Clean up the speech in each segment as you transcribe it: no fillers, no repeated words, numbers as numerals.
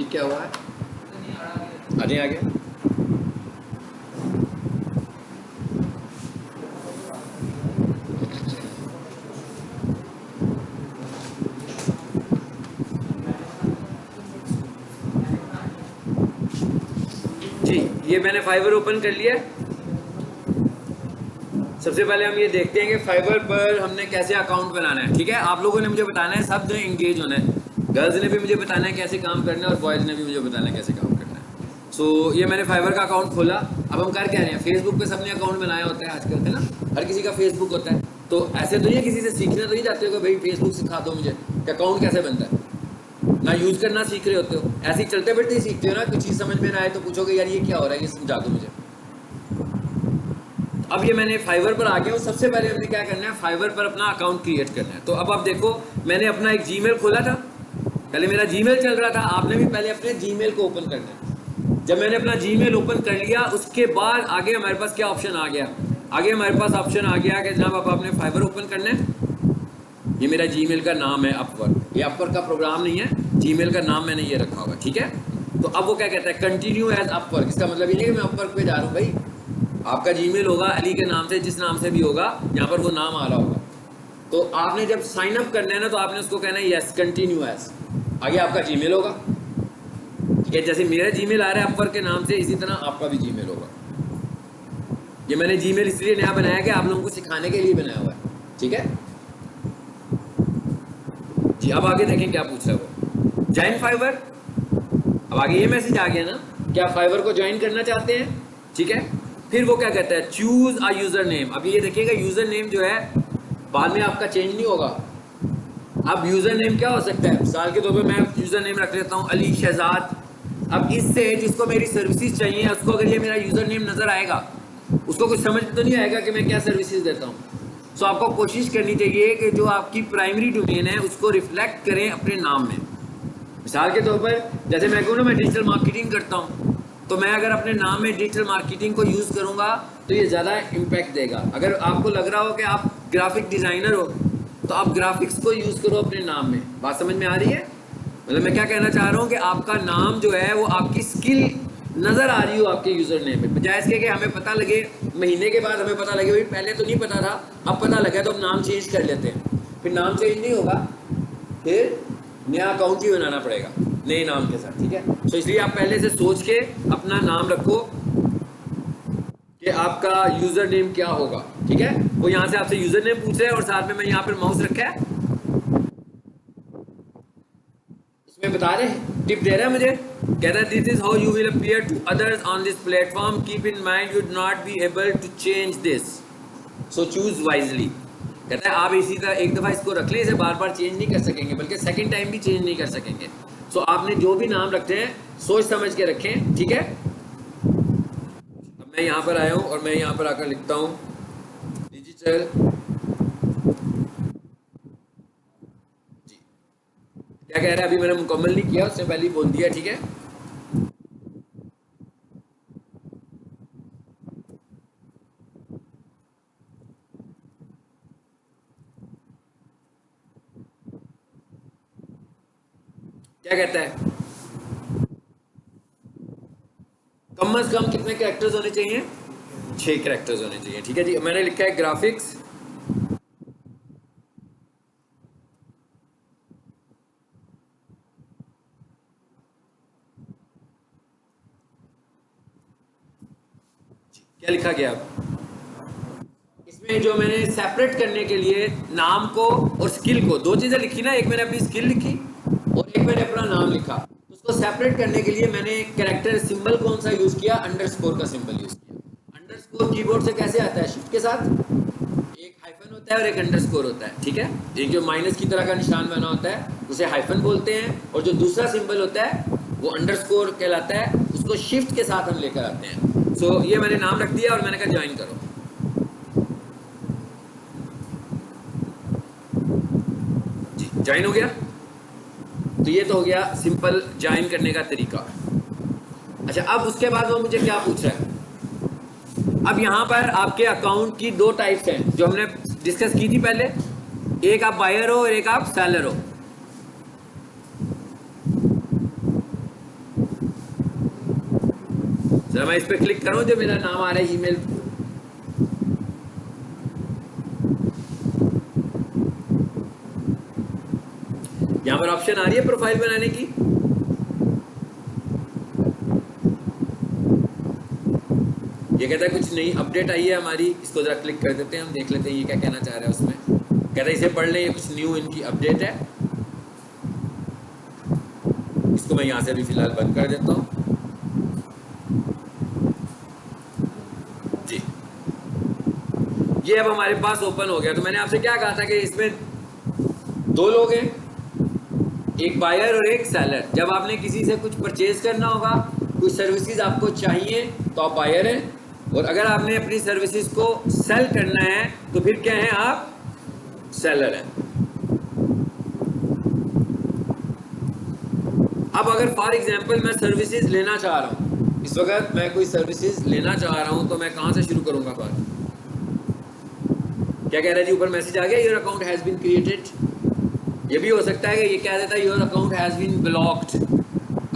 जी क्या हुआ है? अरे आ गया। जी ये मैंने फाइवर ओपन कर लिया। सबसे पहले हम ये देखते हैं कि फाइवर पर हमने कैसे अकाउंट बनाना है। ठीक है, आप लोगों ने मुझे बताना है, सब ने इंगेज होना है। गर्ल्स ने भी मुझे बताना है कैसे काम करना है और बॉयज़ ने भी मुझे बताना है कैसे काम करना है। सो ये मैंने फाइवर का अकाउंट खोला। अब हम कर क्या रहे हैं, फेसबुक पे सबने अकाउंट बनाया होता है आजकल, है ना, हर किसी का फेसबुक होता है। तो ऐसे तो ये किसी से सीखने तो नहीं जाते हो कि भाई फेसबुक सिखा दो मुझे कि अकाउंट कैसे बनता है, ना यूज़ करना सीख रहे होते हो, ऐसे ही चलते फिरते ही सीखते हो ना। कुछ चीज़ समझ में ना आए तो पूछोगे यार ये क्या हो रहा है, ये समझा दो मुझे। अब ये मैंने फाइवर पर आ गया हूँ। सबसे पहले हमने क्या करना है, फाइवर पर अपना अकाउंट क्रिएट करना है। तो अब आप देखो, मैंने अपना एक जीमेल खोला था, पहले मेरा जीमेल चल रहा था। आपने भी पहले अपने जीमेल को ओपन करना है। जब मैंने अपना जीमेल ओपन कर लिया, उसके बाद आगे हमारे पास क्या ऑप्शन आ गया, आगे हमारे पास ऑप्शन आ गया कि जनाब अब आपने फाइवर ओपन करना है। ये मेरा जीमेल का नाम है अपवर्क, ये अपवर्क का प्रोग्राम नहीं है, जीमेल का नाम मैंने ये रखा होगा। ठीक है, तो अब वो क्या कहता है, कंटिन्यू एज अपवर्क। इसका मतलब ये नहीं कि मैं अपवर्क पे जा रहा हूँ भाई, आपका जीमेल होगा अली के नाम से, जिस नाम से भी होगा यहाँ पर वो नाम आ रहा होगा। तो आपने जब साइन अप करना है ना, तो आपने उसको कहना है यस कंटिन्यू एज, आगे आपका जीमेल होगा। ठीक है, जैसे मेरा जीमेल आ रहा है अपवर्क के नाम से, इसी तरह आपका भी जीमेल होगा। ये मैंने जीमेल इसलिए नया बनाया कि आप लोगों को सिखाने के लिए बनाया हुआ है। ठीक है जी, अब आगे देखें क्या पूछ रहा है वो, ज्वाइन फाइवर। अब आगे ये मैसेज आ गया ना, क्या फाइवर को ज्वाइन करना चाहते हैं। ठीक है, फिर वो क्या कहता है, चूज अ यूजर नेम। अब ये देखिएगा, यूजर नेम जो है बाद में आपका चेंज नहीं होगा। अब यूजर नेम क्या हो सकता है, मिसाल के तौर पे मैं यूजर नेम रख लेता हूँ अली शहजाद। अब इससे जिसको मेरी सर्विसेज चाहिए, उसको अगर ये मेरा यूजर नेम नजर आएगा, उसको कुछ समझ तो नहीं आएगा कि मैं क्या सर्विसेज देता हूँ। सो आपको कोशिश करनी चाहिए कि जो आपकी प्राइमरी डोमेन है उसको रिफ्लेक्ट करें अपने नाम में। मिसाल के तौर पर जैसे मैं कहूँ ना, मैं डिजिटल मार्केटिंग करता हूँ, तो मैं अगर अपने नाम में डिजिटल मार्केटिंग को यूज़ करूँगा तो ये ज़्यादा इम्पैक्ट देगा। अगर आपको लग रहा हो कि आप ग्राफिक डिज़ाइनर हो, तो आप ग्राफिक्स को यूज़ करो अपने नाम में। बात समझ में आ रही है? मतलब मैं क्या कहना चाह रहा हूँ कि आपका नाम जो है वो आपकी स्किल नज़र आ रही हो आपके यूज़र नेम में, बजाय इसके कि हमें पता लगे, महीने के बाद हमें पता लगे भाई पहले तो नहीं पता था, अब पता लगा तो हम नाम चेंज कर लेते हैं। फिर नाम चेंज नहीं होगा, फिर नया अकाउंट ही बनाना पड़ेगा नए नाम के साथ। ठीक है, तो इसलिए आप पहले से सोच के अपना नाम रखो कि आपका यूजर नेम क्या होगा। ठीक है, वो यहाँ से आपसे यूजर नेम पूछ रहे हैं और साथ में मैं यहाँ पर माउस रखा है, इसमें बता रहे हैं, टिप दे रहा है मुझे, कहता है this is how you will appear to others on this platform, keep in mind you do not be able to change this, so choose wisely. कहता है आप इसी तरह एक दफ़ा इसको रख लें, इसे बार बार चेंज नहीं कर सकेंगे, बल्कि सेकंड टाइम भी चेंज नहीं कर सकेंगे। सो आपने जो भी नाम रखते हैं सोच समझ के रखें। ठीक है, अब मैं यहाँ पर आया हूँ और मैं यहाँ पर आकर लिखता हूँ डिजिटल जी। क्या कह रहा है, अभी मैंने मुकम्मल नहीं किया, उससे पहले ही बोल दिया। ठीक है, क्या कहता है, कम से कम कितने कैरेक्टर्स होने चाहिए, 6 कैरेक्टर्स होने चाहिए। ठीक है जी, मैंने लिखा है ग्राफिक्स क्या लिखा गया। इसमें जो मैंने सेपरेट करने के लिए नाम को और स्किल को, दो चीजें लिखी ना, एक मैंने अपनी स्किल लिखी और एक मैंने अपना नाम लिखा। उसको सेपरेट करने के लिए मैंने कैरेक्टर सिंबल कौन सा यूज किया, अंडरस्कोर का सिंबल यूज किया। अंडरस्कोर कीबोर्ड से कैसे आता है, शिफ्ट के साथ एक हाइफन होता है और एक अंडरस्कोर होता है। ठीक है, एक जो माइनस की तरह का निशान बना होता है उसे हाइफन बोलते हैं, और जो दूसरा सिंबल होता है वो अंडरस्कोर कहलाता है, उसको शिफ्ट के साथ हम लेकर आते हैं। सो ये मैंने नाम रख दिया और मैंने कहा ज्वाइन करो। जी ज्वाइन हो गया। तो ये तो हो गया सिंपल ज्वाइन करने का तरीका। अच्छा, अब उसके बाद वो मुझे क्या पूछ रहा है, अब यहाँ पर आपके अकाउंट की 2 टाइप्स हैं जो हमने डिस्कस की थी पहले, एक आप बायर हो और एक आप सेलर हो। जब मैं इस पर क्लिक करूं जो मेरा नाम आ रहा है ईमेल, यहां पर ऑप्शन आ रही है प्रोफाइल बनाने की। ये कहता है कुछ नई अपडेट आई है हमारी, इसको जरा क्लिक कर देते हैं, हम देख लेते हैं ये क्या कहना चाह रहा है उसमें। कहता है इसे पढ़ लें, ये कुछ न्यू इनकी अपडेट है। इसको मैं यहां से अभी फिलहाल बंद कर देता हूं जी। ये अब हमारे पास ओपन हो गया। तो मैंने आपसे क्या कहा था कि इसमें दो लोग हैं, एक बायर और एक सेलर। जब आपने किसी से कुछ परचेज करना होगा, कुछ सर्विसेज आपको चाहिए, तो आप बायर हैं, और अगर आपने अपनी सर्विसेज को सेल करना है तो फिर क्या है, आप सेलर हैं। अब अगर फॉर एग्जांपल मैं सर्विसेज लेना चाह रहा हूं, इस वक्त मैं कोई सर्विसेज लेना चाह रहा हूं, तो मैं कहां से शुरू करूंगा बात? क्या कह रहा है जी? ऊपर मैसेज आ गया, your account has been created. ये भी हो सकता है कि ये कह देता है your account has been blocked.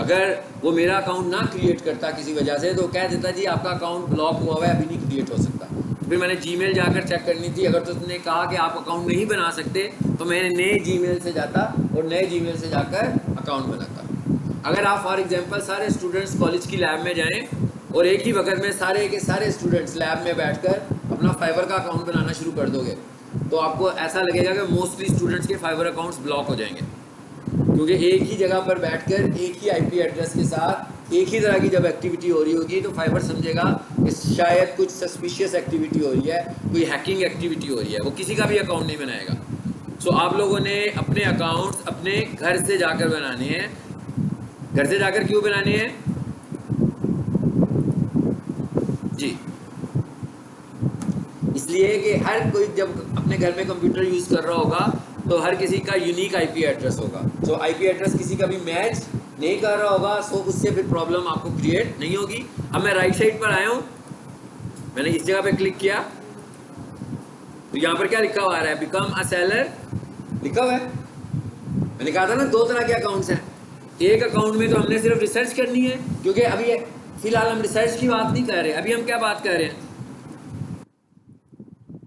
अगर वो मेरा अकाउंट ना क्रिएट करता किसी वजह से, तो कह देता जी आपका अकाउंट ब्लॉक हुआ हुआ है, अभी नहीं क्रिएट हो सकता। फिर मैंने जीमेल जाकर चेक करनी थी। अगर तो उसने कहा कि आप अकाउंट नहीं बना सकते, तो मैं नए जीमेल से जाता और नए जीमेल से जाकर अकाउंट बनाता। अगर आप फॉर एग्जांपल सारे स्टूडेंट्स कॉलेज की लैब में जाएं और एक ही वक्त में सारे के सारे स्टूडेंट्स लैब में बैठकर अपना फाइबर का अकाउंट बनाना शुरू कर दोगे, तो आपको ऐसा लगेगा कि मोस्टली स्टूडेंट्स के फाइबर अकाउंट्स ब्लॉक हो जाएंगे, क्योंकि एक ही जगह पर बैठकर एक ही आईपी एड्रेस के साथ एक ही तरह की जब एक्टिविटी हो रही होगी, तो फाइबर समझेगा कि शायद कुछ सस्पिशियस एक्टिविटी हो रही है, कोई हैकिंग एक्टिविटी हो रही है, वो किसी का भी अकाउंट नहीं बनाएगा। सो आप लोगों ने अपने अकाउंट्स अपने घर से जाकर बनाने हैं। घर से जाकर क्यों बनाने हैं जी? इसलिए कि हर कोई जब अपने घर में कंप्यूटर यूज कर रहा होगा, तो हर किसी का यूनिक आईपी एड्रेस होगा। सो आईपी एड्रेस किसी का भी मैच नहीं कर रहा होगा, सो उससे फिर प्रॉब्लम आपको क्रिएट नहीं होगी। अब मैं राइट साइड पर आया हूं, मैंने इस जगह पे क्लिक किया, तो यहां पर क्या लिखा हुआ आ रहा है? बिकम अ सेलर लिखा हुआ है। मैंने कहा था ना दो तरह के अकाउंट्स हैं। एक अकाउंट में तो हमने सिर्फ रिसर्च करनी है, क्योंकि अभी फिलहाल हम रिसर्च की बात नहीं कर रहे। अभी हम क्या बात कर रहे हैं?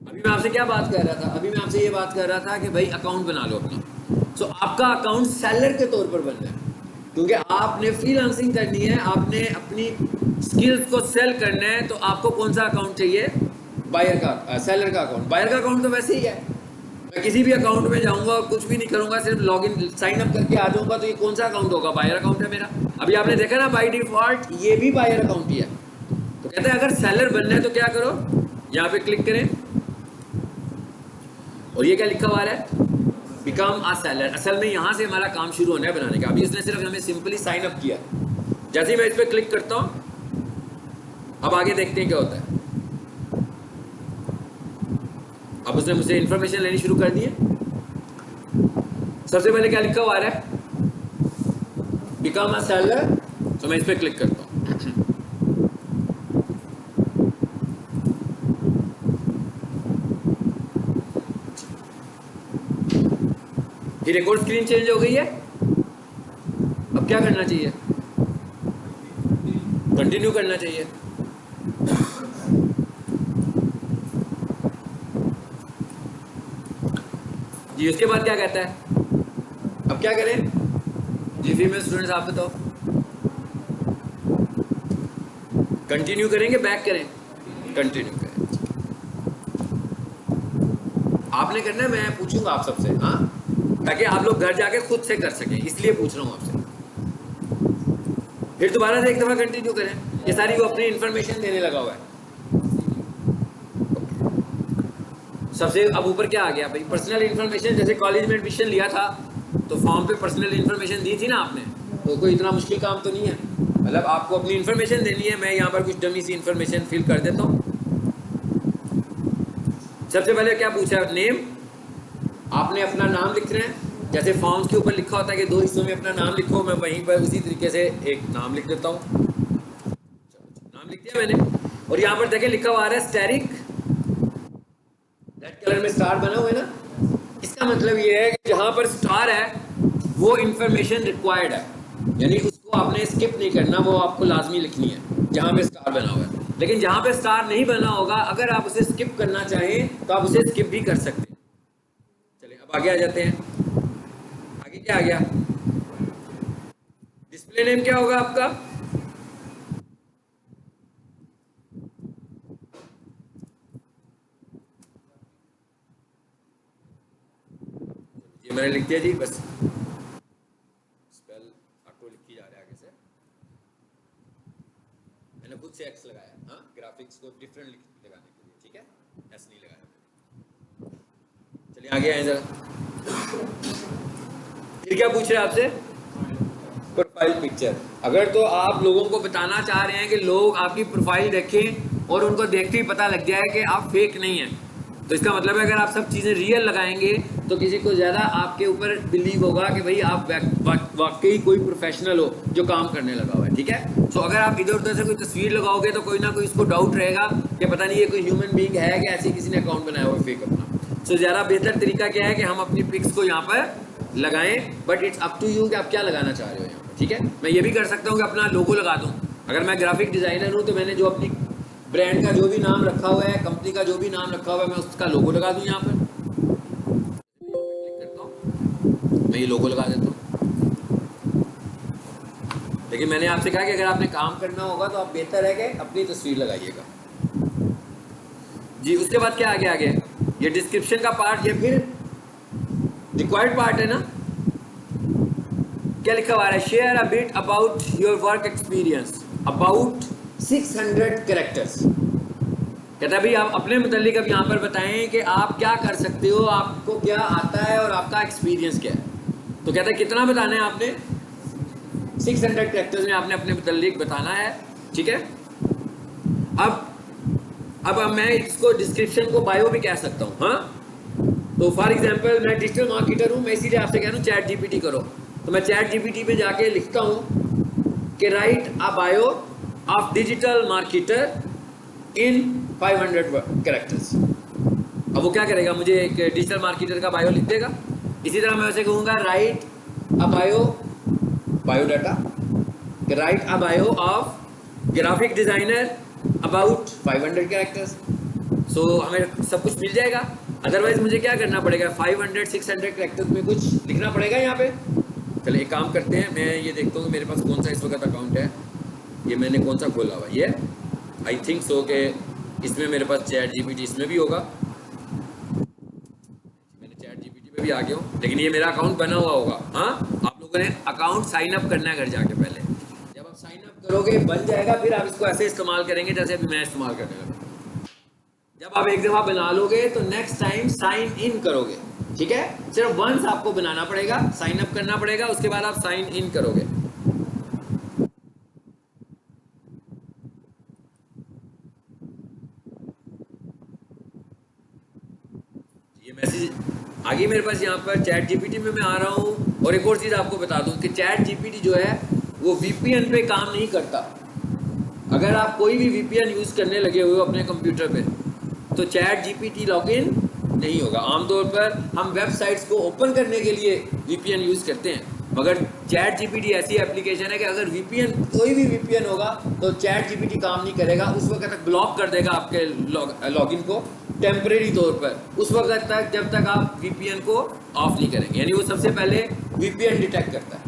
अभी मैं आपसे क्या बात कर रहा था? अभी मैं आपसे ये बात कर रहा था कि भाई अकाउंट बना लो अपना। सो आपका अकाउंट सेलर के तौर पर बनना है, क्योंकि आपने फ्रीलांसिंग करनी है, आपने अपनी स्किल्स को सेल करना है। तो आपको कौन सा अकाउंट चाहिए? बायर का, सेलर का अकाउंट। बायर का अकाउंट तो वैसे ही है, मैं किसी भी अकाउंट में जाऊंगा और कुछ भी नहीं करूंगा, सिर्फ लॉगिन साइन अप करके आ जाऊंगा, तो ये कौन सा अकाउंट होगा? बायर अकाउंट है मेरा। अभी आपने देखा ना बाय डिफॉल्ट ये भी बायर अकाउंट ही है। तो कहते हैं अगर सेलर बनना है तो क्या करो, यहाँ पे क्लिक करें, और ये क्या लिखा हुआ है? Become a seller. असल में यहां से हमारा काम शुरू होना है बनाने का। अभी इसने सिर्फ हमें सिंपली साइन अप किया। जैसे ही मैं इस पर क्लिक करता हूं, अब आगे देखते हैं क्या होता है। अब उसने मुझसे इंफॉर्मेशन लेनी शुरू कर दी है। सबसे पहले क्या लिखा हुआ है? Become a seller. तो मैं इस पर क्लिक करता हूं। फिर एक और स्क्रीन चेंज हो गई है। अब क्या करना चाहिए? कंटिन्यू करना चाहिए। जी उसके बाद क्या कहता है? अब क्या करें जी? फीमेल स्टूडेंट्स आप बताओ, कंटिन्यू करेंगे बैक करें? कंटिन्यू करें। आपने करना है, मैं पूछूंगा आप सबसे, हाँ, ताकि आप लोग घर जाके खुद से कर सकें, इसलिए पूछ रहा हूं आपसे। फिर दोबारा से एक दफा कंटिन्यू करें। ये सारी वो अपनी इंफॉर्मेशन देने लगा हुआ है। सबसे अब ऊपर क्या आ गया भाई? Personal information. जैसे कॉलेज में एडमिशन लिया था तो फॉर्म पे पर्सनल इंफॉर्मेशन दी थी ना आपने, तो कोई इतना मुश्किल काम तो नहीं है। मतलब आपको अपनी इंफॉर्मेशन देनी है। मैं यहाँ पर कुछ डमी सी इंफॉर्मेशन फिल कर देता हूँ। सबसे पहले क्या पूछा? नेम। आपने अपना नाम लिख रहे हैं, जैसे फॉर्म्स के ऊपर लिखा होता है कि 2 हिस्सों में अपना नाम लिखो, मैं वहीं पर उसी तरीके से एक नाम लिख देता हूँ। नाम लिख दिया मैंने, और यहाँ पर देखें लिखा हुआ आ रहा है स्टैरिक, रेड कलर में स्टार बना हुआ है ना। इसका मतलब ये है कि जहां पर स्टार है वो इंफॉर्मेशन रिक्वायर्ड है, यानी उसको आपने स्किप नहीं करना, वो आपको लाजमी लिखनी है। जहाँ पे स्टार बना हुआ है। लेकिन जहाँ पे स्टार नहीं बना होगा, अगर आप उसे स्किप करना चाहें तो आप उसे स्किप भी कर सकते हैं। चलिए अब आगे आ जाते हैं। आगे क्या आ गया? डिस्प्ले नेम क्या होगा आपका? ये मैंने लिख दिया जी, बस स्पेल ऑटो लिख जा रहा है आगे से। मैंने खुद से एक्स लगाया, हाँ, ग्राफिक्स को डिफरेंट लगाने के लिए, ठीक है, एस नहीं लगाया। चलिए आगे आए जरा। फिर क्या पूछ रहे हैं आपसे? Profile picture. अगर तो आप लोगों को बताना चाह रहे हैं कि लोग आपकी प्रोफाइल देखें और उनको देखते ही पता लग जाए कि आप फेक नहीं हैं, तो इसका मतलब है अगर आप सब चीज़ें रियल लगाएंगे तो किसी को ज़्यादा आपके ऊपर बिलीव होगा कि भाई आप वाकई कोई प्रोफेशनल हो जो काम करने लगा हुआ है, ठीक है। तो अगर आप इधर उधर से कोई तस्वीर लगाओगे तो कोई ना कोई इसको डाउट रहेगा कि पता नहीं ये कोई ह्यूमन बीइंग है कि ऐसे किसी ने अकाउंट बनाया हुआ फेक अपना। तो ज़्यादा बेहतर तरीका क्या है कि हम अपनी पिक्स को यहाँ पर लगाएं, but it's up to you कि आप क्या लगाना चाह रहे हो यहाँ पर, ठीक है। मैं ये भी कर सकता हूँ कि अपना लोगो लगा दूँ। अगर मैं ग्राफिक डिज़ाइनर हूँ तो मैंने जो अपनी ब्रांड का जो भी नाम रखा हुआ है, कंपनी का जो भी नाम रखा हुआ है, मैं उसका लोगो लगा दूं यहाँ पर। क्लिक करता हूँ, मैं ये लोगो लगा देता हूँ। लेकिन मैंने आपसे कहा कि अगर आपने काम करना होगा तो आप बेहतर है कि अपनी तस्वीर लगाइएगा जी। उसके बाद क्या आगे आगे ये डिस्क्रिप्शन का पार्ट, ये फिर रिक्वायर्ड पार्ट है ना। क्या लिखा हुआ है? Share a bit about your work experience about 600 characters. कहता है भाई आप अपने मुतालिक अब यहाँ पर बताएं कि आप क्या कर सकते हो, आपको क्या आता है और आपका एक्सपीरियंस क्या है। तो कहता है कितना बताना है आपने? 600 कैरेक्टर्स में आपने अपने मुतालिक बताना है, ठीक है। अब मैं इसको डिस्क्रिप्शन को बायो भी कह सकता हूँ, हाँ। तो फॉर एग्जाम्पल मैं डिजिटल मार्केटर हूँ, मैं इसीलिए आपसे कह रहा हूँ चैट जीपीटी करो। तो मैं चैट जीपीटी पे जाके लिखता हूँ कि right a bio of digital marketer in 500 characters. अब वो क्या करेगा? मुझे एक डिजिटल मार्केटर का बायो लिख देगा। इसी तरह मैं वैसे कहूँगा write a biodata, write a bio of graphic designer about 500 characters. So हमें सब कुछ मिल जाएगा। अदरवाइज मुझे क्या करना पड़ेगा? 500-600 कैरेक्टर्स में कुछ लिखना पड़ेगा यहाँ पे। चलिए एक काम करते हैं, मैं ये देखता हूँ मेरे पास कौन सा इस वक्त अकाउंट है। ये मैंने कौन सा खोला हुआ? ये आई थिंक सो कि इसमें मेरे पास चैट जीपीटी इसमें भी होगा। मैंने चैट जीपीटी पे भी आ गया हूँ, लेकिन ये मेरा अकाउंट बना हुआ होगा। हाँ, आप लोगों ने अकाउंट साइन अप करना है घर जाके। पहले जब आप साइन अप करोगे बन जाएगा, फिर आप इसको ऐसे इस्तेमाल करेंगे जैसे अभी मैं इस्तेमाल करने लगा। जब आप एक दफ़ा बना लोगे तो नेक्स्ट टाइम साइन इन करोगे, ठीक है। सिर्फ वंस आपको बनाना पड़ेगा, साइन अप करना पड़ेगा, उसके बाद आप साइन इन करोगे। ये मैसेज आगे मेरे पास यहाँ पर चैट जीपीटी में मैं आ रहा हूँ। और एक और चीज़ आपको बता दूँ कि चैट जीपीटी जो है वो वीपीएन पे काम नहीं करता। अगर आप कोई भी वीपीएन यूज़ करने लगे हुए हो अपने कंप्यूटर पे तो चैट जीपीटी लॉगिन नहीं होगा। आमतौर पर हम वेबसाइट्स को ओपन करने के लिए वीपीएन यूज़ करते हैं, मगर चैट जीपीटी ऐसी एप्लीकेशन है कि अगर वीपीएन कोई भी वीपीएन होगा तो चैट जीपीटी काम नहीं करेगा। उस वक्त तक ब्लॉक कर देगा आपके लॉगिन को टेम्परेरी तौर पर, उस वक्त तक जब तक आप वीपीएन को ऑफ नहीं करेंगे। यानी वो सबसे पहले वीपीएन डिटेक्ट करता है।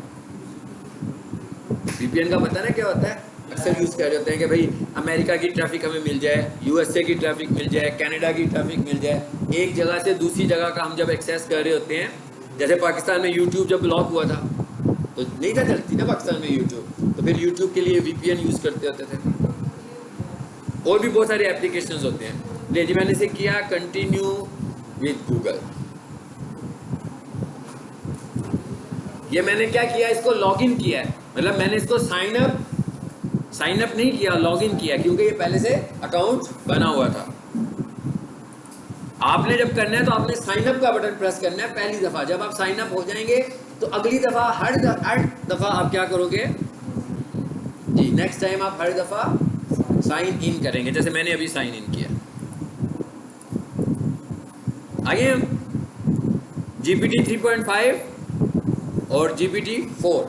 वीपीएन का पता ना क्या होता है? अक्सर यूज़ कर जाते हैं कि भाई अमेरिका की ट्रैफिक हमें मिल जाए, यूएसए की ट्रैफिक मिल जाए, कनाडा की ट्रैफिक मिल जाए। एक जगह से दूसरी जगह का हम जब एक्सेस कर रहे होते हैं, जैसे पाकिस्तान में यूट्यूब जब ब्लॉक हुआ था तो नहीं था चलती ना पाकिस्तान में यूट्यूब, तो फिर यूट्यूब के लिए वीपीएन यूज़ करते होते थे। और भी बहुत सारे एप्लीकेशंस होते हैं। ले जी मैंने इसे किया कंटिन्यू विद गूगल। ये मैंने क्या किया? इसको लॉगिन किया है, मतलब मैंने इसको साइन अप नहीं किया, लॉगिन किया, क्योंकि ये पहले से अकाउंट बना हुआ था। आपने जब करना है तो आपने साइन अप का बटन प्रेस करना है पहली दफा। जब आप साइन अप हो जाएंगे तो अगली दफा हर दफा आप क्या करोगे जी? नेक्स्ट टाइम आप हर दफा साइन इन करेंगे, जैसे मैंने अभी साइन इन किया। आगे हम GPT 3.5 और GPT 4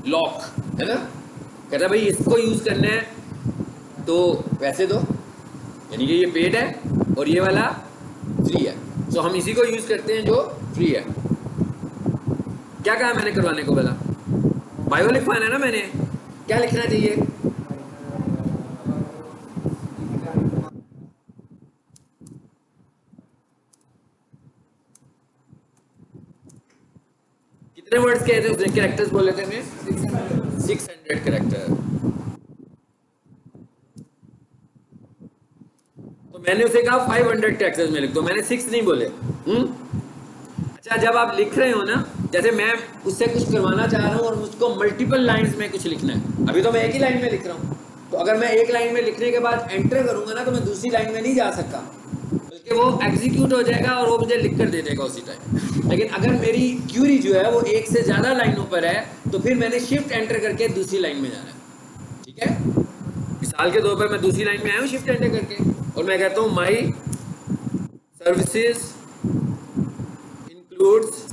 लॉक है ना। कहता है भाई इसको यूज करना है तो पैसे दो, यानी कि ये पेड है और ये वाला फ्री है, तो हम इसी को यूज करते हैं जो फ्री है। क्या कहा मैंने करवाने को बोला? बायो लिखवाना है ना मैंने, क्या लिखना चाहिए? कितने वर्ड्स कहे थे उसने? कैरेक्टर्स बोले थे मैं 600 कैरेक्टर। तो मैंने उसे कहा 500 कैरेक्टर्स में लिख दो, मैंने 6 नहीं बोले। अच्छा, जब आप लिख रहे हो ना, जैसे मैं उससे कुछ करवाना चाह रहा हूँ और मुझको मल्टीपल लाइंस में कुछ लिखना है, अभी तो मैं एक ही लाइन में लिख रहा हूँ, तो अगर मैं एक लाइन में लिखने के बाद एंटर करूंगा ना, तो मैं दूसरी लाइन में नहीं जा सकता, बल्कि वो एग्जीक्यूट हो जाएगा और वो मुझे लिख कर दे देगा उसी टाइम। लेकिन अगर मेरी क्यूरी जो है वो एक से ज्यादा लाइनों पर है, तो फिर मैंने शिफ्ट एंटर करके दूसरी लाइन में जाना है। ठीक है, मिसाल के तौर पर मैं दूसरी लाइन में आया हूँ शिफ्ट एंटर करके, और मैं कहता हूँ my services includes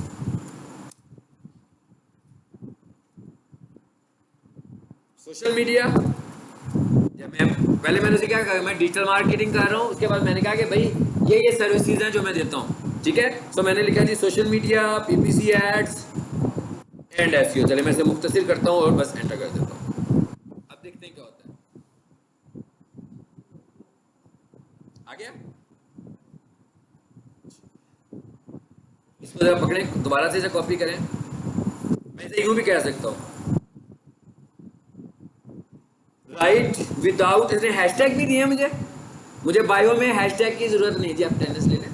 social media. जब मैंने उसे क्या कहा, मैं डिजिटल मार्केटिंग कर रहा हूँ, उसके बाद मैंने कहा कि भाई ये सर्विसेज हैं जो मैं देता हूँ। ठीक है, तो मैंने लिखा जी social media, PPC ads and SEO. चले मैं इसे मुख्तसर करता हूँ और बस एंटर कर देता हूँ। अब देखते हैं क्या होता है। आ गया? इसको जरा पकड़ें, दोबारा से इसे कॉपी करें। मैं इसे यूं भी कह सकता हूँ, राइट विदाउट, इसने हैशटैग भी दिए मुझे बायो में हैशटैग की जरूरत नहीं। जी आप टेनिस ले लें।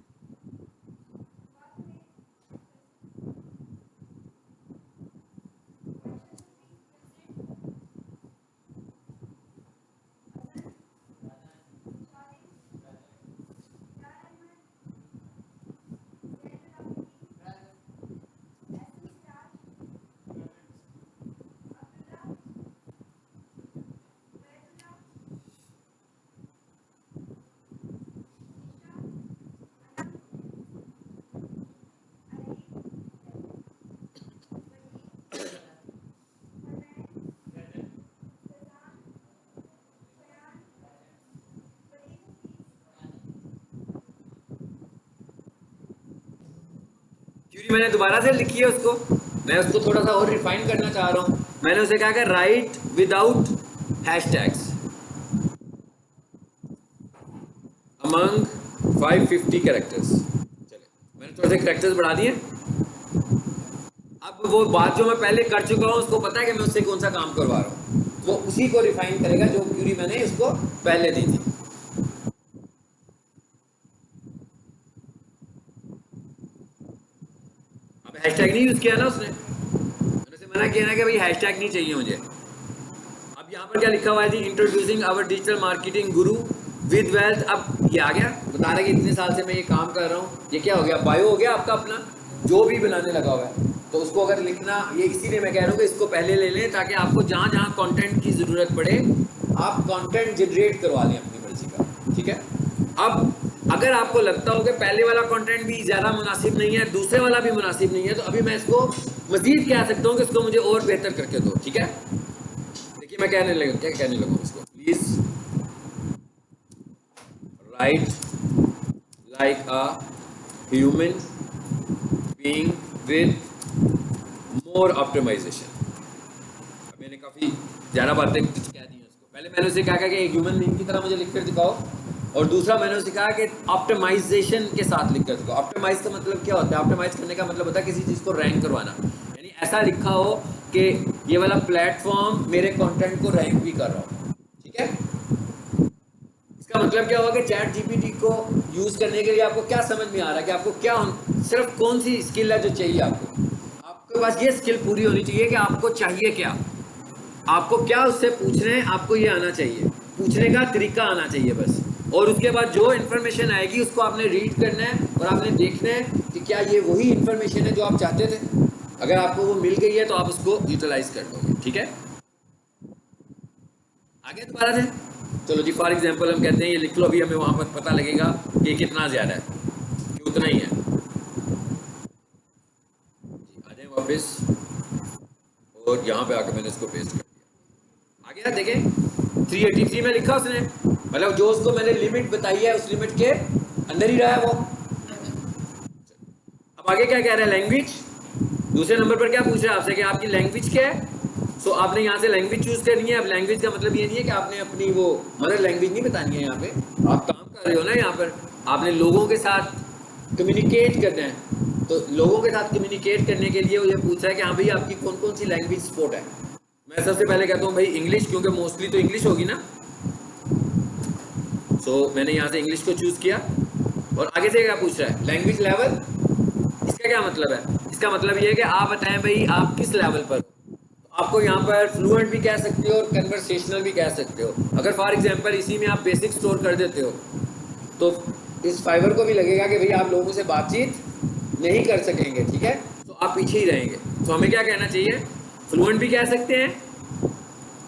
क्योंकि मैंने दोबारा से लिखी है उसको, मैं उसको थोड़ा सा और रिफाइन करना चाह रहा हूँ। मैंने उसे कहा कि right without hashtags among 550 characters. चले, मैंने थोड़े से कैरेक्टर्स बढ़ा दिए। अब वो बात जो मैं पहले कर चुका हूँ, उसको पता है कि मैं उससे कौन सा काम करवा रहा हूँ, वो उसी को रिफाइन करेगा जो क्यूरी मैंने उसको पहले दी थी। अब हैशटैग नहीं यूज किया ना उसने, मैंने उसे मना किया ना कि भाई हैशटैग नहीं चाहिए मुझे। अब यहाँ पर क्या लिखा हुआ है जी, introducing our digital marketing Guru with wealth. अब ये आ गया, बता रहा है कि इतने साल से मैं ये काम कर रहा हूँ। ये क्या हो गया, बायो हो गया आपका अपना, जो भी बनाने लगा हुआ है। तो उसको अगर लिखना, ये इसीलिए मैं कह रहा हूँ कि इसको पहले ले लें, ताकि आपको जहाँ जहाँ कंटेंट की ज़रूरत पड़े आप कंटेंट जनरेट करवा लें अपनी मर्जी का। ठीक है, अब अगर आपको लगता हो कि पहले वाला कंटेंट भी ज़्यादा मुनासिब नहीं है, दूसरे वाला भी मुनासिब नहीं है, तो अभी मैं इसको मजीद कह सकता हूँ कि इसको मुझे और बेहतर करके दो। ठीक है, देखिए मैं कहने लगा, क्या कहने लगा इसको, please write like a human being with more optimization. मैंने काफ़ी ज़्यादा बातें कुछ कह दी हैं उसको। पहले मैंने उसे कहा कि एक ह्यूमन बीइंग की तरह मुझे लिख कर दिखाओ, और दूसरा मैंने उसे कहा कि ऑप्टिमाइजेशन के साथ लिख कर दिखाओ। ऑप्टिमाइज का मतलब क्या होता है? ऑप्टिमाइज करने का मतलब होता है किसी चीज़ को रैंक करवाना, यानी ऐसा लिखा हो कि ये वाला प्लेटफॉर्म मेरे कंटेंट को रैंक भी कर रहा हो। ठीक है, इसका मतलब क्या होगा कि चैट जीपीटी को यूज़ करने के लिए आपको क्या समझ में आ रहा है कि आपको क्या, सिर्फ कौन सी स्किल है जो चाहिए आपको? आपके पास ये स्किल पूरी होनी चाहिए कि आपको चाहिए क्या, आपको क्या उससे पूछना है, आपको ये आना चाहिए, पूछने का तरीका आना चाहिए बस। और उसके बाद जो इन्फॉर्मेशन आएगी उसको आपने रीड करना है और आपने देखना है कि क्या ये वही इन्फॉर्मेशन है जो आप चाहते थे। अगर आपको वो मिल गई है तो आप उसको यूटिलाइज कर लोगे। ठीक है, आगे दोबारा से चलो जी। फॉर एग्जाम्पल हम कहते हैं ये लिख लो, अभी हमें वहां पर पता लगेगा कि कितना ज़्यादा है कि उतना ही है। आ जाए वापस, और यहाँ पे आकर मैंने इसको पेस्ट कर दिया। आ गया, देखें 383 में लिखा उसने, मतलब जो उसको मैंने लिमिट बताई है उस लिमिट के अंदर ही रहा है वो। अब आगे क्या कह रहा है, लैंग्वेज। दूसरे नंबर पर क्या पूछ रहा है आपसे कि आपकी लैंग्वेज क्या है। सो आपने यहाँ से लैंग्वेज चूज करनी है। अब लैंग्वेज का मतलब ये नहीं है कि आपने अपनी वो मदर लैंग्वेज नहीं बतानी है। यहाँ पे आप काम कर रहे हो ना, यहाँ पर आपने लोगों के साथ कम्युनिकेट करना है। तो लोगों के साथ कम्युनिकेट करने के लिए वो ये पूछ रहा है कि हाँ भाई आपकी कौन कौन सी लैंग्वेज सपोर्ट है। मैं सबसे पहले कहता हूँ भाई इंग्लिश, क्योंकि मोस्टली तो इंग्लिश होगी ना। सो मैंने यहाँ से इंग्लिश को चूज किया। और आगे से क्या पूछ रहा है, लैंग्वेज लेवल। इसका क्या मतलब है, इसका मतलब ये है कि आप बताएं भाई आप किस लेवल पर। आपको यहाँ पर फ्लुएंट भी कह सकते हो और कन्वर्सेशनल भी कह सकते हो। अगर फॉर एग्जांपल इसी में आप बेसिक स्टोर कर देते हो तो इस फाइवर को भी लगेगा कि भाई आप लोगों से बातचीत नहीं कर सकेंगे, ठीक है, तो आप पीछे ही रहेंगे। तो हमें क्या कहना चाहिए, फ्लुएंट भी कह सकते हैं,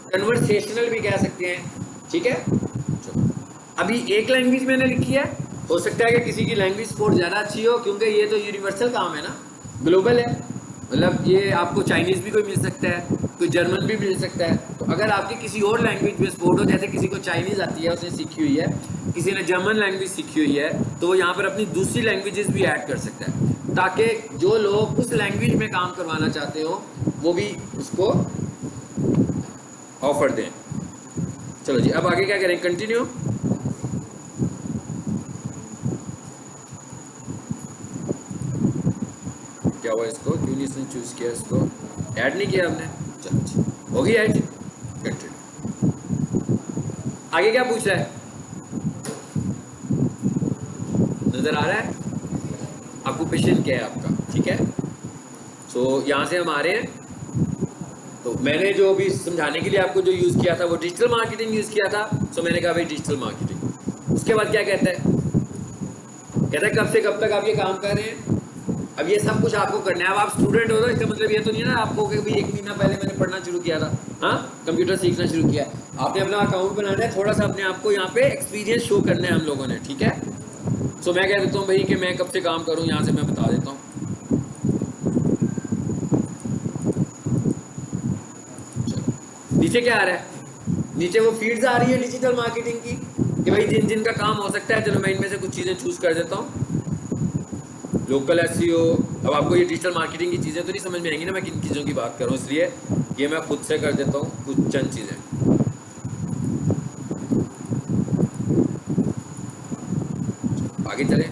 कन्वर्सेशनल भी कह सकते हैं, ठीक है। अभी एक लैंग्वेज मैंने लिखी है, हो सकता है कि किसी की लैंग्वेज सपोर्ट ज़्यादा अच्छी हो, क्योंकि ये तो यूनिवर्सल काम है ना, ग्लोबल है। मतलब ये आपको चाइनीज़ भी कोई मिल सकता है, कोई जर्मन भी मिल सकता है। तो अगर आपकी किसी और लैंग्वेज में सपोर्ट हो, जैसे किसी को चाइनीज़ आती है उसने सीखी हुई है, किसी ने जर्मन लैंग्वेज सीखी हुई है, तो वो यहाँ पर अपनी दूसरी लैंग्वेजेस भी ऐड कर सकता है, ताकि जो लोग उस लैंग्वेज में काम करवाना चाहते हो वो भी उसको ऑफर दें। चलो जी, अब आगे क्या करें, कंटिन्यू। क्या हुआ इसको, क्यों नहीं इसने चूज किया, इसको ऐड नहीं किया हमने। चलो हो गई ऐड, कंटिन्यू। आगे क्या पूछ रहा है, नजर आ रहा है, ऑक्यूपेशन क्या है आपका, ठीक है। सो यहाँ से हम आ रहे हैं। तो मैंने जो अभी समझाने के लिए आपको जो यूज़ किया था वो डिजिटल मार्केटिंग यूज़ किया था। सो मैंने कहा भाई डिजिटल मार्केटिंग। उसके बाद क्या कहता है, कहता है कब से कब तक आप ये काम कर रहे हैं। अब ये सब कुछ आपको करना है। अब आप स्टूडेंट हो तो इसका मतलब ये तो नहीं है ना आपको कि भाई 1 महीना पहले मैंने पढ़ना शुरू किया था, हाँ कंप्यूटर सीखना शुरू किया। आपने अपना अकाउंट बनाना है, थोड़ा सा अपने आप को यहाँ पे एक्सपीरियंस शो करना है हम लोगों ने, ठीक है। सो मैं कह देता हूँ भाई कि मैं कब से काम करूँ, यहाँ से मैं बता देता हूँ। नीचे क्या आ रहा है, नीचे वो फीड्स आ रही है डिजिटल मार्केटिंग की, कि भाई जिन जिन का काम हो सकता है, चलो मैं इनमें से कुछ चीज़ें चूज कर देता हूँ। Local SEO. अब आपको ये डिजिटल मार्केटिंग की चीज़ें तो नहीं समझ में आएंगी ना मैं किन चीज़ों की बात कर रहा हूँ, इसलिए ये मैं खुद से कर देता हूँ कुछ चंद चीज़ें। आगे चले,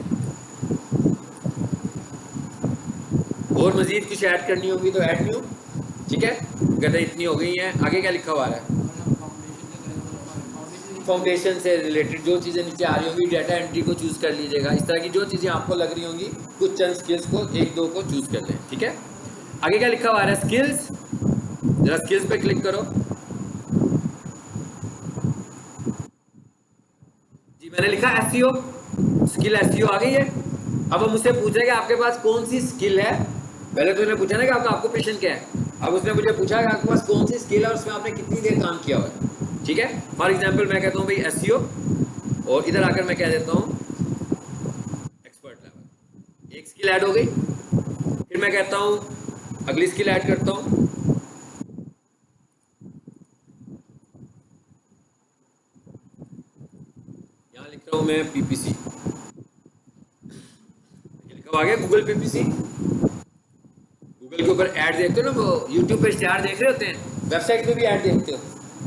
और मजीद कुछ ऐड करनी होगी तो ऐड न्यू, ठीक है। कहते इतनी हो गई हैं। आगे क्या लिखा हुआ है, फाउंडेशन से रिलेटेड जो चीज़ें नीचे आ रही होंगी, डाटा एंट्री को चूज़ कर लीजिएगा। इस तरह की जो चीज़ें आपको लग रही होंगी, कुछ चंद स्किल्स को 1-2 को चूज़ कर लें, ठीक है। आगे क्या लिखा हुआ है, स्किल्स। जरा स्किल्स पे क्लिक करो जी। मैंने लिखा एसईओ, स्किल एसईओ आ गई है। अब हम मुझसे पूछ रहे कि आपके पास कौन सी स्किल है। पहले तो मैंने पूछा ना कि आपका ऑक्यूपेशन क्या है। अब उसने मुझे पूछा कि आपके पास कौन सी स्किल है और उसमें आपने कितनी देर काम किया हुआ है, ठीक है। फॉर एग्जाम्पल मैं कहता हूँ भाई एसईओ, और इधर आकर मैं कह देता हूँ एक्सपर्ट लेवल। एक स्किल ऐड हो गई। फिर मैं कहता हूँ अगली स्किल ऐड करता हूँ, यहाँ लिख रहा हूँ मैं पीपीसी। लिखा हुआ गया गूगल पीपीसी। गूगल के ऊपर ऐड देखते हो ना, वो यूट्यूब पे स्टार देख रहे होते हैं, वेबसाइट पे भी ऐड देखते हो।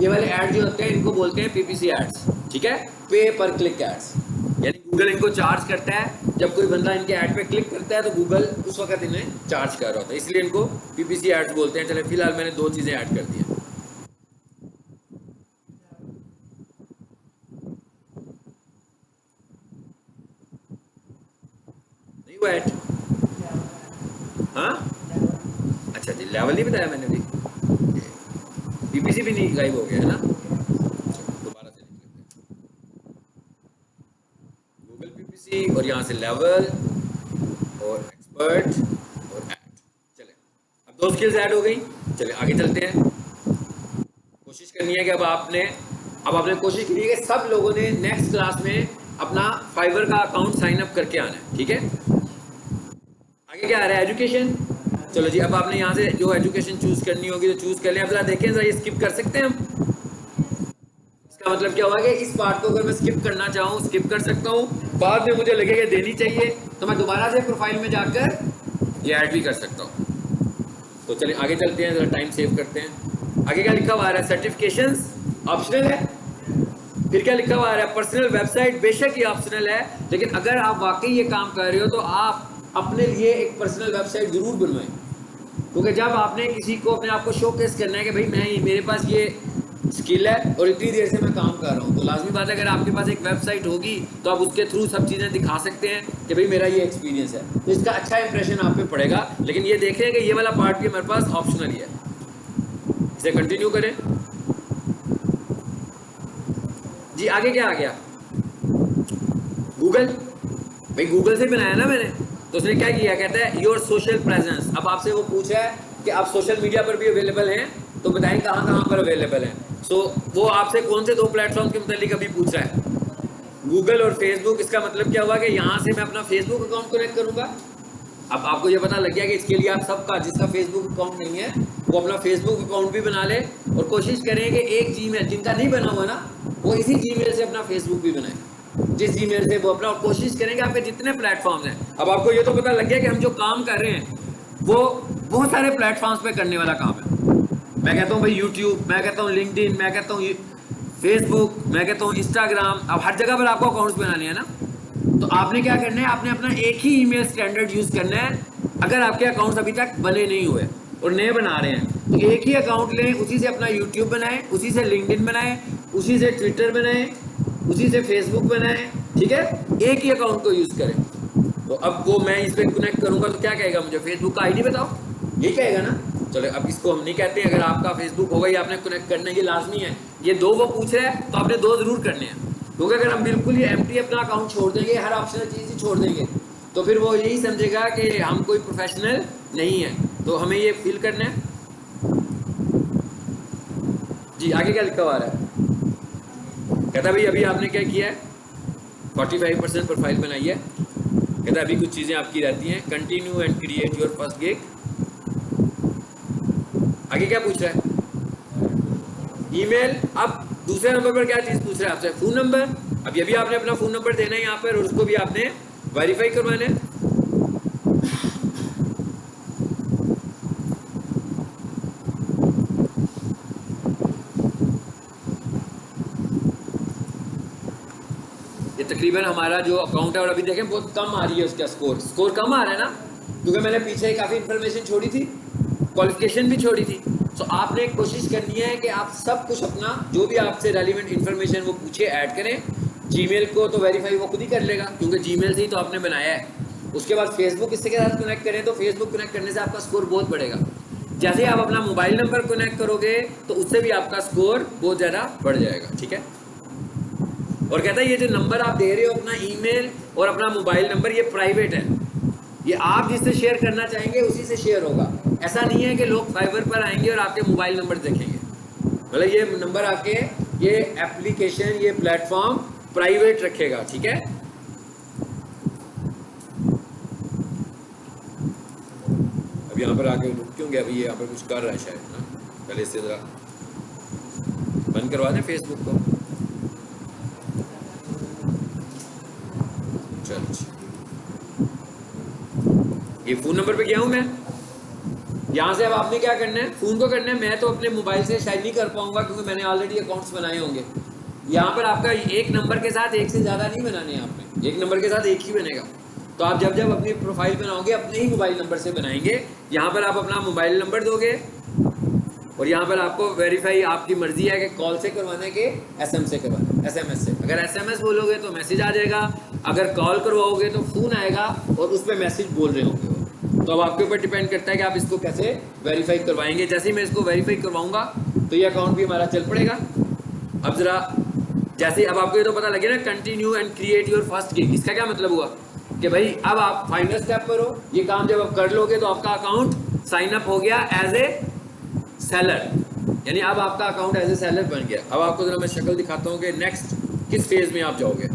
ये वाले ऐड जो होते हैं इनको बोलते हैं पीपीसी एड्स, ठीक है, पे पर क्लिक एड्स। यानी गूगल इनको चार्ज करता है, जब कोई बंदा इनके ऐड पे क्लिक करता है तो गूगल उस वक्त इन्हें चार्ज कर रहा होता है, इसलिए इनको पीपीसी एड्स बोलते हैं। चले फिलहाल मैंने 2 चीज़ें ऐड कर दी हैं। नहीं हुआ ऐड, हाँ अच्छा जी, लेवल नहीं बताया मैंने भी, पीपीसी भी नहीं गायब हो गया है ना। दोबारा से लिख लेते हैं, गूगल पीपीसी और यहाँ से लेवल और एक्सपर्ट और ऐड। चले अब 2 स्किल्स ऐड हो गई। चले आगे चलते हैं। कोशिश करनी है कि अब आपने कोशिश करी है कि सब लोगों ने नेक्स्ट क्लास में अपना फाइवर का अकाउंट साइन अप करके आना है, ठीक है। आगे क्या आ रहा है, एजुकेशन। चलो जी, अब आपने यहाँ से जो एजुकेशन चूज करनी होगी तो चूज कर लें। अब जरा देखें, जरा ये स्किप कर सकते हैं हम, इसका मतलब क्या हुआ कि इस पार्ट को अगर मैं स्किप करना चाहूँ स्किप कर सकता हूँ, बाद में मुझे लगेगा देनी चाहिए तो मैं दोबारा से प्रोफाइल में जाकर ये ऐड भी कर सकता हूँ। तो चलिए आगे चलते हैं, जरा टाइम सेव करते हैं। आगे क्या लिखा हुआ आ रहा है, सर्टिफिकेशंस ऑप्शनल है। फिर क्या लिखा हुआ आ रहा है, पर्सनल वेबसाइट, बेशक ये ऑप्शनल है, लेकिन अगर आप वाकई ये काम कर रहे हो तो आप अपने लिए एक पर्सनल वेबसाइट जरूर बनवाएं, क्योंकि जब आपने किसी को अपने आप को शोकेस करना है कि भाई मैं मेरे पास ये स्किल है और इतनी देर से मैं काम कर रहा हूँ, तो लाजमी बात है अगर आपके पास एक वेबसाइट होगी तो आप उसके थ्रू सब चीज़ें दिखा सकते हैं कि भाई मेरा ये एक्सपीरियंस है, तो इसका अच्छा इंप्रेशन आप पे पड़ेगा। लेकिन ये देखें कि ये वाला पार्ट भी हमारे पास ऑप्शनल ही है। इसे कंटिन्यू करें जी। आगे क्या आ गया, गूगल। भाई गूगल से बनाया ना मैंने, तो उसने क्या किया, कहता है योर सोशल प्रेजेंस। अब आपसे वो पूछा है कि आप सोशल मीडिया पर भी अवेलेबल हैं, तो बताएं कहाँ कहाँ पर अवेलेबल हैं। सो वो आपसे कौन से दो प्लेटफॉर्म के मुतालिक अभी पूछ रहा है, गूगल और फेसबुक। इसका मतलब क्या हुआ कि यहाँ से मैं अपना फेसबुक अकाउंट कनेक्ट करूँगा। अब आपको ये पता लग गया कि इसके लिए आप सबका, जिसका फेसबुक अकाउंट नहीं है वो अपना फेसबुक अकाउंट भी बना ले, और कोशिश करें कि एक जीमेल, जिनका नहीं बना हुआ ना वो इसी जीमेल से अपना फेसबुक भी बनाए, जिस जीमेल से वो अपना, कोशिश करेंगे आपके जितने प्लेटफॉर्म्स हैं। अब आपको ये तो पता लग गया कि हम जो काम कर रहे हैं वो बहुत सारे प्लेटफॉर्म्स पे करने वाला काम है। मैं कहता हूँ भाई यूट्यूब, मैं कहता हूँ लिंक्डइन, मैं कहता हूँ फेसबुक, मैं कहता हूँ इंस्टाग्राम। अब हर जगह पर आपको अकाउंट्स बनाने हैं ना, तो आपने क्या करना है, आपने अपना एक ही ईमेल स्टैंडर्ड यूज करना है। अगर आपके अकाउंट्स अभी तक बने नहीं हुए और नए बना रहे हैं, तो एक ही अकाउंट लें, उसी से अपना यूट्यूब बनाएं, उसी से लिंक्डइन बनाएं, उसी से ट्विटर बनाएं, उसी से फेसबुक बनाएं, ठीक है, एक ही अकाउंट को यूज करें। तो अब वो मैं इस पर कनेक्ट करूंगा तो क्या कहेगा, मुझे फेसबुक का आईडी बताओ, यही कहेगा ना। चलो अब इसको हम नहीं कहते, अगर आपका फेसबुक होगा ये आपने कनेक्ट करना, ये लाजमी है। ये दो वो पूछ रहा है तो आपने दो जरूर करने हैं, क्योंकि अगर हम बिल्कुल ही एम्प्टी अपना अकाउंट छोड़ देंगे, हर ऑप्शनल चीज़ ही छोड़ देंगे, तो फिर वो यही समझेगा कि हम कोई प्रोफेशनल नहीं है। तो हमें ये फील करना है जी। आगे क्या लिखा हुआ है, कहता भाई अभी आपने क्या किया है, 45% प्रोफाइल बनाई है। कहता अभी कुछ चीज़ें आपकी रहती हैं, continue and create your first gig. आगे क्या पूछ रहा है, ईमेल। अब दूसरे नंबर पर क्या चीज़ पूछ रहा है आपसे, फ़ोन नंबर। अब ये भी आपने अपना फ़ोन नंबर देना है यहाँ पर, और उसको भी आपने वेरीफाई करवाना है। ये तकरीबन हमारा जो अकाउंट है, और अभी देखें बहुत कम आ रही है उसका स्कोर कम आ रहा है ना, क्योंकि मैंने पीछे काफ़ी इंफॉर्मेशन छोड़ी थी, क्वालिफिकेशन भी छोड़ी थी। तो आपने कोशिश करनी है कि आप सब कुछ अपना जो भी आपसे रेलिवेंट इन्फॉर्मेशन वो पूछे ऐड करें। जीमेल को तो वेरीफाई वो खुद ही कर लेगा, क्योंकि जीमेल से ही तो आपने बनाया है। उसके बाद फेसबुक इससे के साथ कनेक्ट करें, तो फेसबुक कनेक्ट करने से आपका स्कोर बहुत बढ़ेगा। जैसे ही आप अपना मोबाइल नंबर कनेक्ट करोगे तो उससे भी आपका स्कोर बहुत ज़्यादा बढ़ जाएगा, ठीक है। और कहता है ये जो नंबर आप दे रहे हो, अपना ईमेल और अपना मोबाइल नंबर, ये प्राइवेट है, ये आप जिससे शेयर करना चाहेंगे उसी से शेयर होगा। ऐसा नहीं है कि लोग फाइबर पर आएंगे और आपके मोबाइल नंबर देखेंगे। मतलब ये नंबर आपके, ये एप्लीकेशन, ये प्लेटफॉर्म प्राइवेट रखेगा, ठीक है। अब यहाँ पर आके रुक क्यों गया, अभी यहाँ पर कुछ कर रहा है शायद ना, पहले इससे जरा बंद करवा दें फेसबुक को। चलो ये फ़ोन नंबर पे गया हूँ मैं, यहाँ से अब आपने क्या करना है, फ़ोन को करना है। मैं तो अपने मोबाइल से शायद नहीं कर पाऊंगा क्योंकि मैंने ऑलरेडी अकाउंट्स बनाए होंगे। यहाँ पर आपका एक नंबर के साथ एक से ज़्यादा नहीं बनाने हैं आपने, एक नंबर के साथ एक ही बनेगा। तो आप जब जब अपनी प्रोफाइल बनाओगे अपने ही मोबाइल नंबर से बनाएंगे। यहाँ पर आप अपना मोबाइल नंबर दोगे, और यहाँ पर आपको वेरीफाई आपकी मर्जी है कि कॉल से करवाने के एसएम से करवाना, एसएमएस से। अगर एसएमएस बोलोगे तो मैसेज आ जाएगा, अगर कॉल करवाओगे तो फ़ोन आएगा और उस पर मैसेज बोल रहे होंगे। तो अब आपके ऊपर डिपेंड करता है कि आप इसको कैसे वेरीफाई करवाएंगे। जैसे ही मैं इसको वेरीफाई करवाऊंगा तो ये अकाउंट भी हमारा चल पड़ेगा। अब ज़रा जैसे अब आपको ये तो पता लगे ना, continue and create your first gig, इसका क्या मतलब हुआ कि भाई अब आप फाइनल स्टेप पर हो। ये काम जब आप कर लोगे तो आपका अकाउंट साइन अप हो गया एज ए सेलर, यानी अब आपका अकाउंट एज ए सेलर बन गया। अब आपको जरा मैं शक्ल दिखाता हूँ कि नेक्स्ट किस फेज में आप जाओगे।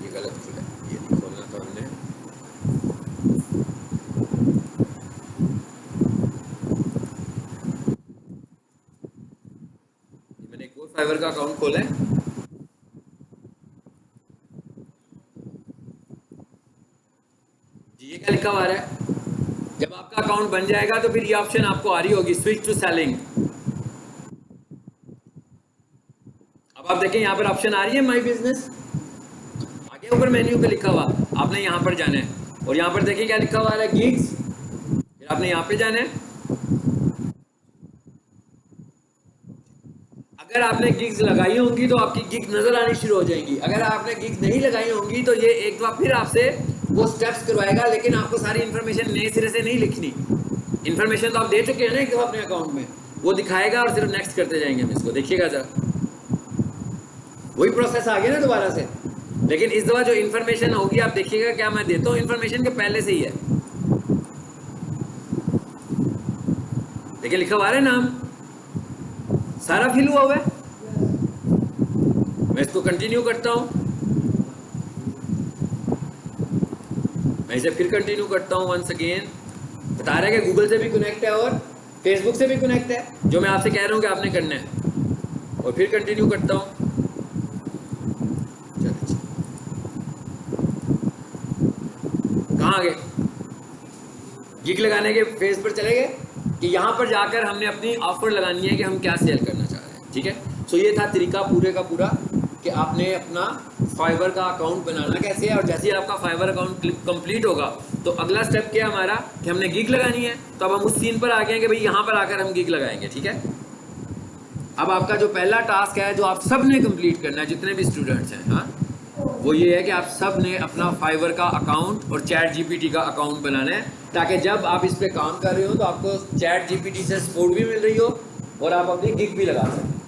ये गलत खुला, ये नहीं खोलना था हमने। फाइवर का अकाउंट खोलें। जी ये क्या लिखा हुआ है? जब आपका अकाउंट बन जाएगा तो फिर ये ऑप्शन आपको आ रही होगी, स्विच टू सेलिंग। अब आप देखें यहाँ पर ऑप्शन आ रही है माई बिजनेस, आगे ऊपर मेन्यू पे लिखा हुआ, आपने यहाँ पर जाना है और यहाँ पर देखिए क्या लिखा हुआ है, गिग्स। फिर आपने यहाँ पे जाना है। अगर आपने गिग्स लगाई होंगी तो आपकी गिग नजर आनी शुरू हो जाएंगी। अगर आपने गिग्स नहीं लगाई होंगी तो ये एक बार फिर आपसे वो स्टेप्स करवाएगा, लेकिन आपको सारी इन्फॉर्मेशन नए सिरे से नहीं लिखनी। इन्फॉर्मेशन तो आप दे चुके हैं ना एक दफा अपने अकाउंट में, वो दिखाएगा और सिर्फ नेक्स्ट करते जाएंगे हम इसको। देखिएगा जरा, वही प्रोसेस आ गया ना दोबारा से, लेकिन इस दफा जो इन्फॉर्मेशन होगी आप देखिएगा क्या मैं देता हूँ इन्फॉर्मेशन के पहले से ही है। देखिए लिखा हुआ है नाम, सारा फिल हुआ हुआ है। मैं इसको कंटिन्यू करता हूं, मैं इसे फिर कंटिन्यू करता हूं वंस अगेन। बता रहा है कि गूगल से भी कनेक्ट है और फेसबुक से भी कनेक्ट है, जो मैं आपसे कह रहा हूं कि आपने करना है। और फिर कंटिन्यू करता हूं। कहाँ आ गए? गिग लगाने के फेज पर चले गए कि यहाँ पर जाकर हमने अपनी ऑफर लगानी है कि हम क्या सेल करना चाह रहे हैं। ठीक है, सो ये था तरीका पूरे का पूरा कि आपने अपना फाइवर का अकाउंट बनाना कैसे है। और जैसे ही आपका फाइवर अकाउंट कंप्लीट होगा तो अगला स्टेप क्या है हमारा कि हमने गिग लगानी है। तो अब हम उस सीन पर आ गए कि भाई यहाँ पर आकर हम गिग लगाएंगे। ठीक है, अब आपका जो पहला टास्क है जो आप सब ने कंप्लीट करना है, जितने भी स्टूडेंट्स हैं, हाँ, वो ये है कि आप सब ने अपना फाइवर का अकाउंट और चैट जीपीटी का अकाउंट बनाना है, ताकि जब आप इस पे काम कर रहे हो तो आपको चैट जीपीटी से सपोर्ट भी मिल रही हो और आप अपनी गिग भी लगा सकें।